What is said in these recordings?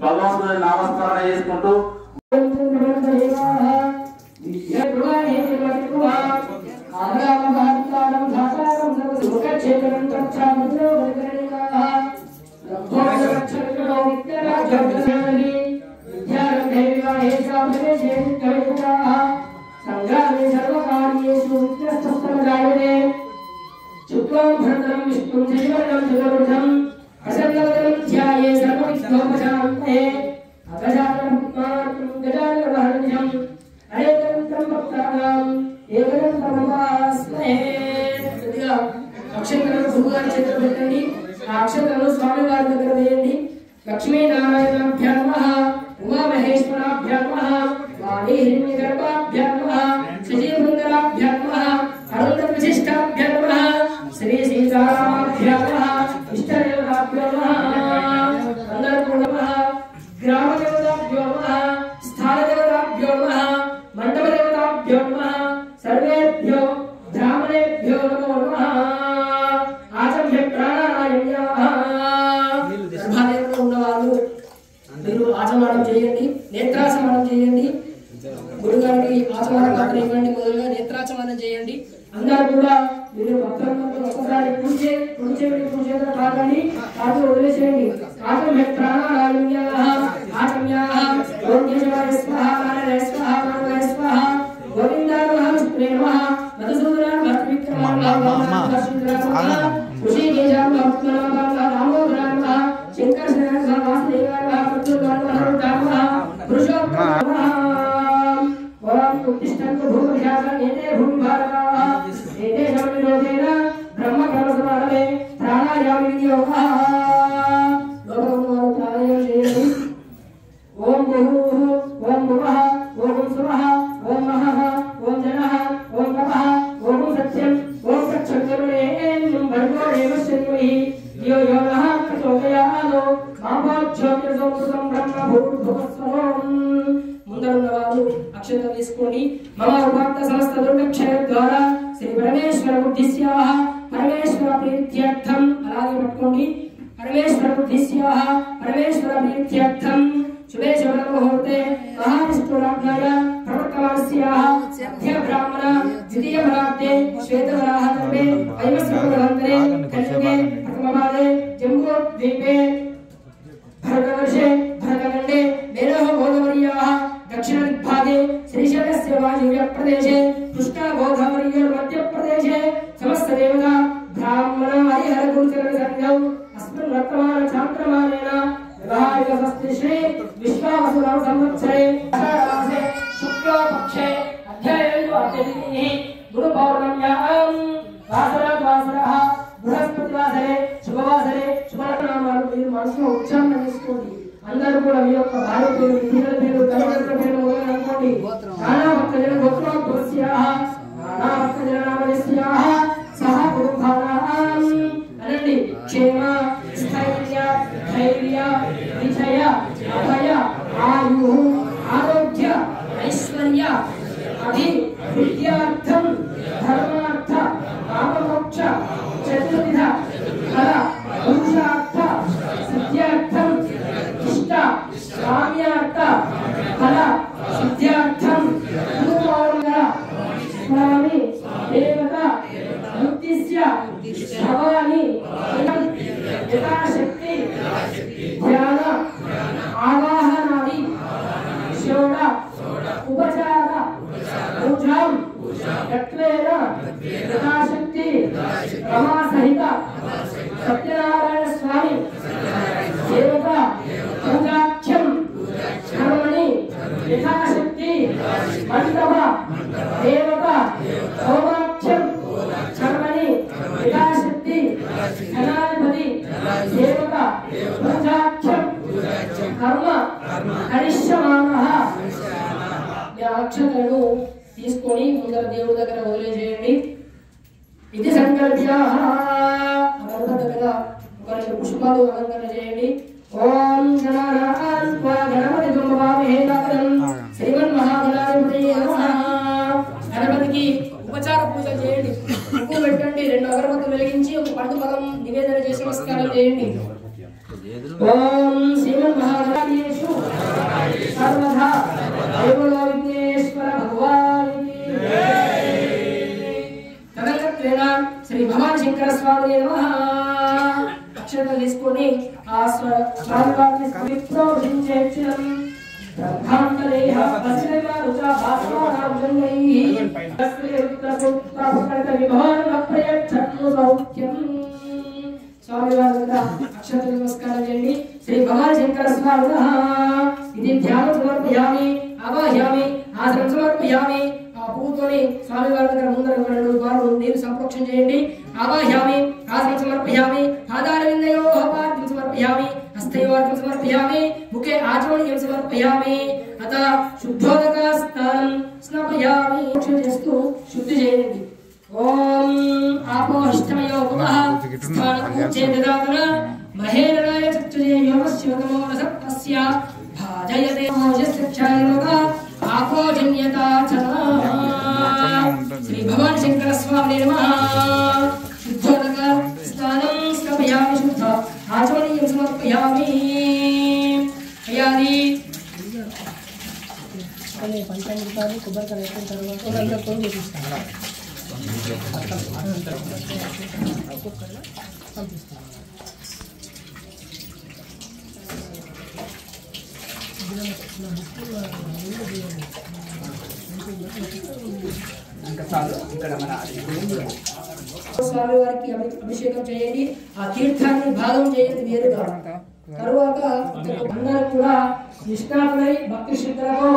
భగవంతుని నామస్మరణ చేసుకుంటూ परमेश्वर बुद्धिस्याः परमेश्वर प्रीत्यर्थं शुभे शुभमुहूर्ते महाविष्णुराज्ञाय प्रवर्तमानस्याः मध्य ब्राह्मण द्वितीय भराब्दे श्वेतवराहकल्पे वैवस्वतन्त्रे कलियुगे प्रथमपादे जम्बूद्वीपे भरतवर्षे भरतखण्डे मेरोः गोदावर्याः दक्षिणदिग्भागे श्रीशैलस्य वायुव्यप्रदेशे कृष्णगोदावर्योर्मध्यप्रदेशे समस्तदेवता ब्राह्मण हरिहरगुरुचरणसन्निधौ अस्मिन् वर्तमान चान्द्रमानेन विवाहितस्ति श्री विश्वावसुनाम संवत्सरे आषाढमासे शुक्लपक्षे अध्याययोर्तिथिः गुरुपौर्णम्यां वासरः బృహస్పతివాసరే శుభవాసరే శుభనామాలు మీరు మనసులో ఉచ్చారణ చేసుకోండి. అందరూ కూడా మీ యొక్క భార్య పేరు పిల్లల పేరు తల్లిదండ్రుల పేరు మొదలు అనుకోండి. నానా భక్తజన గోత్రోద్భవస్యాః నానా భక్తజన నామయస్యాః సహ కుటుంబానాం అనండి. క్షేమ స్థైర్య ధైర్య విజయ అభయ ఆయు ఆరోగ్య ఐశ్వర్య అభి విద్యార్థం ధర్మార్థ కామమోక్ష चतुर्विध फल पुरुषार्थ सिद्ध्यर्थम इष्ट काम्यार्थ फल सिद्ध्यर्थम गुरुपौर्णिमा स्वामी देवता बुद्धिस्य भवानी यथाशक्ति ध्यान आवाहनादि षोड उपचार पूजां यत्वेन यथाशक्ति रमा सहित सत्यनारायण स्वामी देवता पूजाख्यम कर्मणि यथाशक्ति मंडप देवता होमाख्यम कर्मणि यथाशक्ति धनाधिपति देवता पूजाख्यम कर्म करिष्यमानः. అక్షతలను తీసుకొని ముందర దేవుడి దగ్గర వదిలేసేయండి. ఇది సంకల్ప్యాః గణపతి దగ్గర ఒక రెండు పుష్పాలు అలంకరణ చేయండి. ఓం గణానాం త్వా గణపతిం భవామహే కరం శ్రీమన్మహాగణాధిపతయే నమః. గణపతికి ఉపచార పూజ చేయండి. ముగ్గు పెట్టండి. రెండు అగరబత్తులు వెలిగించి ఒక పండు ఫలం నివేదన చేసి నమస్కారం చేయండి. ఓం శ్రీమన్మహాగణాధిపతయేషు సర్వదా దేవలో విఘ్నేశ్వర భగవానికి తదనంతరేణ శ్రీ భవాని శంకర స్వామినే నమః. అక్షతలు తీసుకొని ఆ స్వామివారిని పవిత్రోజించేక్షణం బ్రహ్మాంతరేహ పశ్చిమమారుచా భాస్వరాజంగైః తస్య రుద్రసూత్రపకృత విభాన ప్రయచ్చను సౌఖ్యం. స్వామివారి వద్ద అక్షతలు నమస్కారం చేయండి. శ్రీ భవాని శంకర స్వామి నమః. ఇది ధ్యానం సమర్పయామి ఆవాహయామి ఆసనం సమర్పయామి. ఆ పువ్వుతోని స్వామివారి దగ్గర ముందర రెండు వారు నీరు సంప్రోక్షణ చేయండి. ఆవాహయామి ఆసనం సమర్పయామి పాదారవిందయోః పాద్యం సమర్పయామి హస్తయోర్ఘ్యం సమర్పయామి ముఖే ఆచమనీయం సమర్పయామి. అత శుద్ధోదక స్నానం స్నాపయామి. చేస్తూ శుద్ధి చేయండి. ఓం ఆపోహిష్టమయో పునః స్థానం చేదదాతన మహేరణాయ చక్షుజే యోగస్యోగమో రసత్పస్య భాజయతే మోజస్యక్షాయనోగ ఆపోజన్యతా చ. శ్రీ భవాని శంకర స్వామి నమః. శుద్ధోదక స్నానం స్నాపయామి శుద్ధ ఆచమనీయం సమర్పయామి. అయాది పంచామృతాలు కొబ్బరికాయ అయిన తర్వాత అందరితో చేపిస్తాను. స్వామి వారికి అభిషేకం చేయండి. ఆ తీర్థాన్ని భాగం చేయండి వేరుగా. తరువాత అందరూ కూడా నిష్ఠాపై భక్తి శ్రద్ధలతో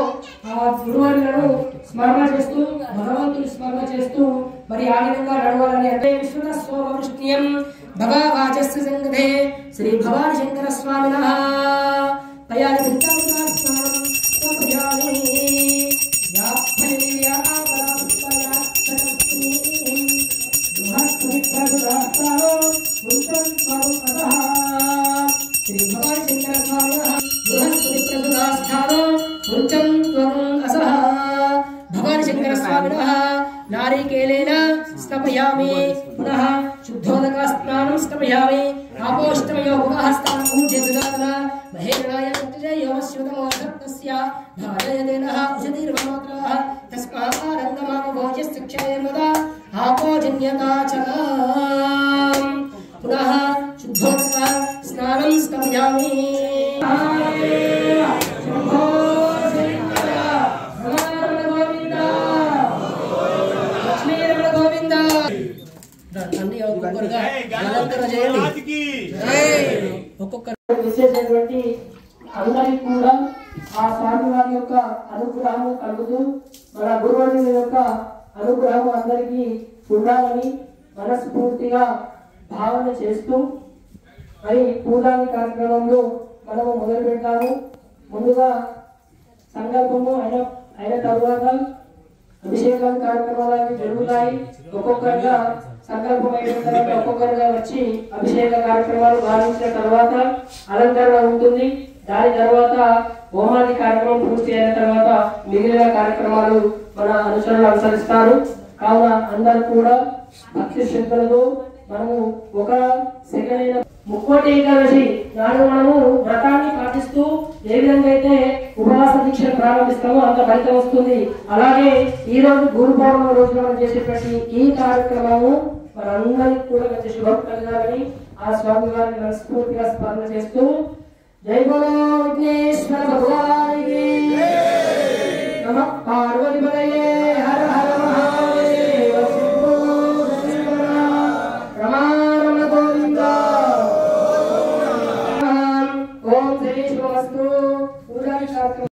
ఆ గురువులను స్మరణ చేస్తూ భగవంతుని స్మరణ చేస్తూ మరి ఆ విధంగా నడవాలని. అంటే విశ్వస్వృష్ణ్యం భగవాచస్య సంగతే శ్రీ భవాని శంకర స్వామినః. తయారి శ్రీ భవాని శంకర స్వామినః. బృహస్పతి ప్రసుదాస్థానో ముంచం త్వం అసః. భవాని శంకర స్వామినః నారీకేలేన స్థాపయామి. పునః శుద్ధోదక స్నానం समयामि आपोष्टमयो भुवहस्तं पूज्यदातना महेन्द्राय तत्जयो स्युतमोषत्तस्य धारयदेनः उषतिर्वमात्रः तस्मारन्दमामभोजस्यक्षयेर्मदा आपोजन्यता च पुनः शुद्धोदक स्नानं स्थापयामि విశేషమైనటువంటి అందరికీ కూడా ఆ స్వామి వారి యొక్క అనుగ్రహము కలుగుతూ మన గురువుని యొక్క అనుగ్రహము అందరికీ ఉండాలని మనస్ఫూర్తిగా భావన చేస్తూ మరి పూజాది కార్యక్రమంలో మనము మొదలు పెడతాము. ముందుగా సంకల్పము అయిన తరువాత అభిషేకం కార్యక్రమాలు జరుగుతాయి. ఒక్కొక్కరిగా సంకల్పం అయిన తర్వాత ఒక్కొక్కరిగా వచ్చి అభిషేక కార్యక్రమాలు భావించిన తర్వాత అలంకరణ ఉంటుంది. దాని తర్వాత హోమాది కార్యక్రమం పూర్తి అయిన తర్వాత మిగిలిన కార్యక్రమాలు మన అనుసరణలు అనుసరిస్తారు. కావున అందరూ కూడా భక్తి శ్రద్ధలతో మనము ఒక సెకండ్ అయిన ముక్కోటి ఏకాదశి నాడు మనము వ్రతాన్ని పాటిస్తూ ఏ విధంగా అయితే ఉపవాస దీక్షను ప్రారంభిస్తామో అంత ఫలితం వస్తుంది. అలాగే ఈ రోజు గురు పౌర్ణమి రోజు మనం చేసేటువంటి ఈ కార్యక్రమము మనందరికీ కూడా మంచి శుభం కలగాలని ఆ స్వామి వారిని మనస్ఫూర్తిగా స్మరణ చేస్తూ జై బోలో విఘ్నేశ్వర భగవానికి నమః పార్వతీ పతయే హర హర మహాదేవ శంభో శంకర రమారమణ గోవింద ఓం శ్రీ శివస్తు పూజారి కార్యక్రమం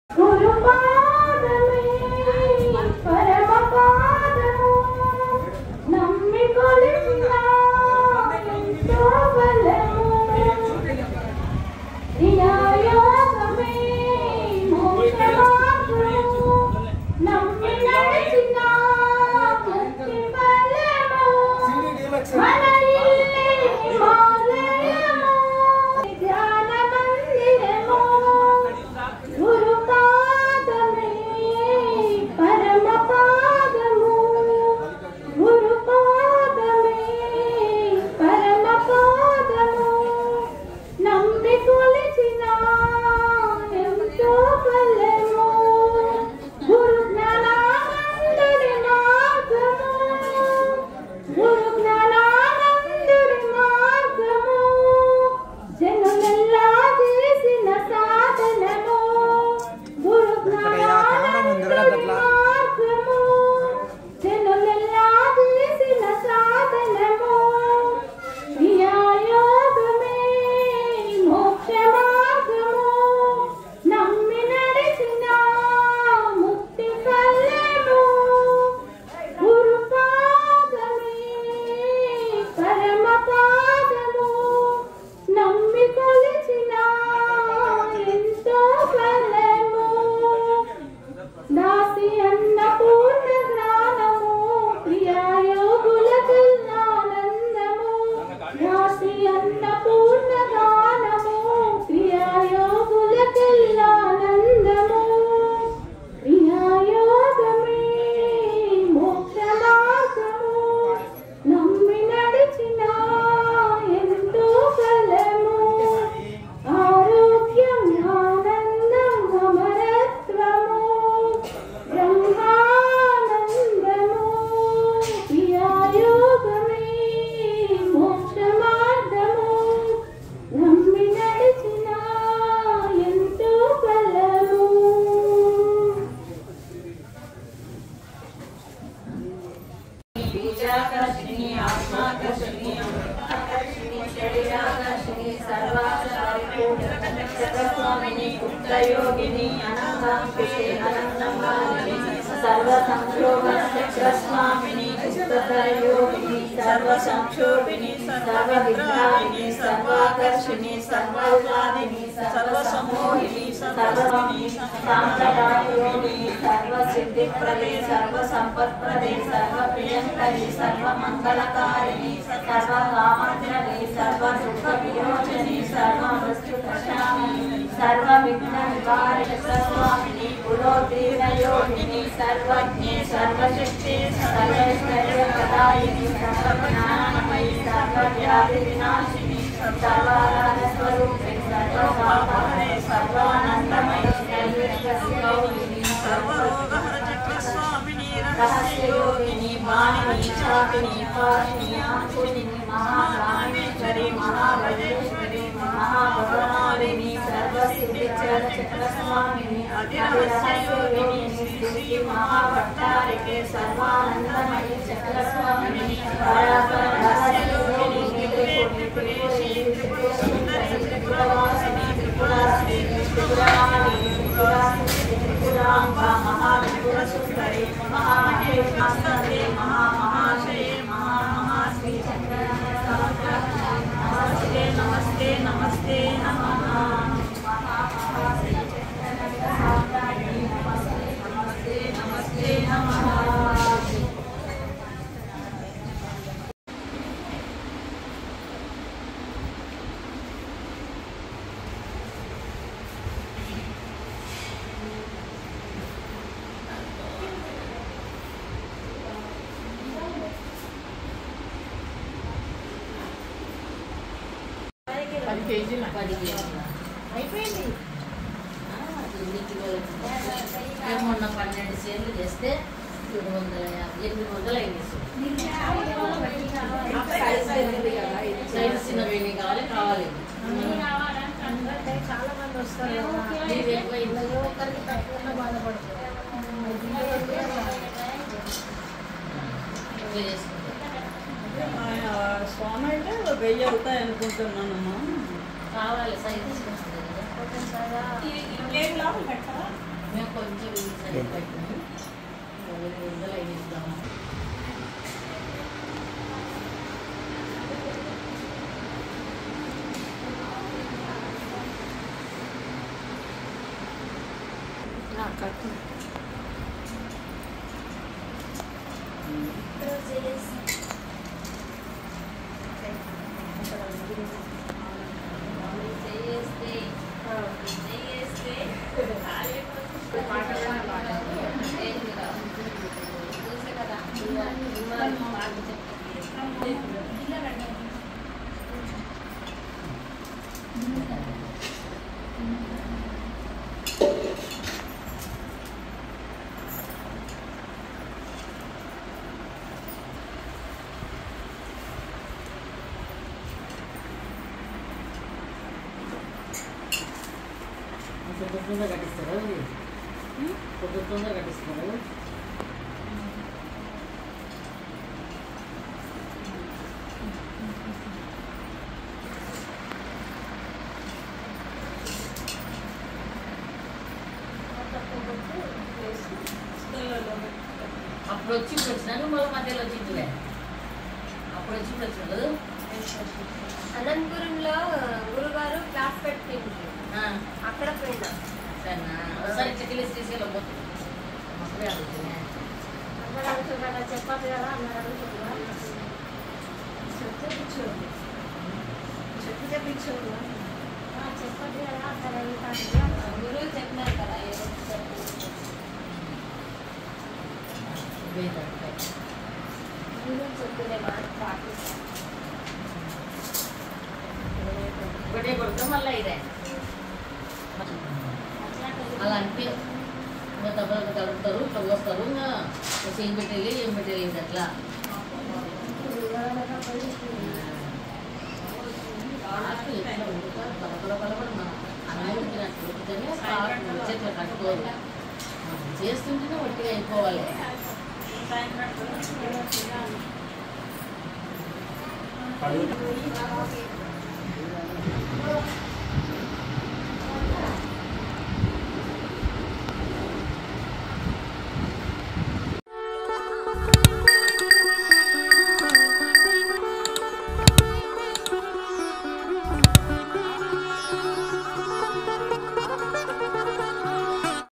सर्वज्ञे सर्वशक्ति सर्वैश्वर्यप्रदायिनी सर्वज्ञानमयी सर्वव्याधि विनाशिनी सर्वानंद स्वरूपिणी सर्वपापहरे सर्वानंदमयी सर्वगौरिणी सर्वरोगहर चक्रस्वामिनी रहस्ययोगिनी वाणिनी चापिनी पाशिनी आंकुरिणी महारामेश्वरी महावजेश्वरी महाभगवारिणी सर्वसिद्धिचरण चक्रस्वामिनी अधिरहस्ययोगिनी सिद्धि महाभट्टारिके सर्वानंदमयी चक्रस्वामिनी परापर रहस्ययोगिनी त्रिपुरी त्रिपुरेश्वरी त्रिपुरवासिनी त्रिपुराश्री त्रिपुराणी त्रिपुरांबा महात्रिपुरसुंदरी महामहेश्वरी महामहाशये महामहाश्री नमस्ते नमस्ते नमस्ते नमः नमस्ते नमस्ते नमः అయిపోయింది. మొన్న 12 సేర్లు చేస్తే 800 అయింది. సైజ్ చిన్నవి కావాలి చాలా మంది వస్తారు. ఒకరికి తక్కువ బాధపడుతుంది. స్వామి అంటే 1000 అవుతాయి అనుకుంటున్నానమ్మా. కావాలి సైజ్ మేము కొంచెం సైజ్ పెట్టినాము. 800 అయింది ఇస్తాము. పొద్దున్న కట్టిస్తారా? పొద్దున్న కట్టిస్తారా? అప్పుడు వచ్చి వచ్చినాను మళ్ళీ మధ్యలో వచ్చిందిలే. అప్పుడు వచ్చిండు అనంతపురంలో గురుగారు క్లాస్ పెట్టింది. అక్కడ పోయినా సరేనా? ఒకసారి చెక్కిలేసి తీసుకెళ్ళబోతుంది. అందరూ అడుగుతున్నారు చెప్పదు కదా, అందరూ అడుగుతున్నారు. చెప్పించు చెప్పదు కదా, అందరూ అడుగుతారు. గురువు చెప్పినారు కదా గురువు చెప్తులే మాట పాటిస్తాను. ఒకటే కొడుకు మళ్ళీ ఇదే అలా అంటే ఇంకా దెబ్బలు తడుపుతారు, ఇట్లా వస్తారు, ఇంకా ఏం పెట్టేది ఏం పెట్టేది అట్లా చేతిలో కట్టుకోరు. చేస్తుంటేనే ఒట్టిగా అయిపోవాలి.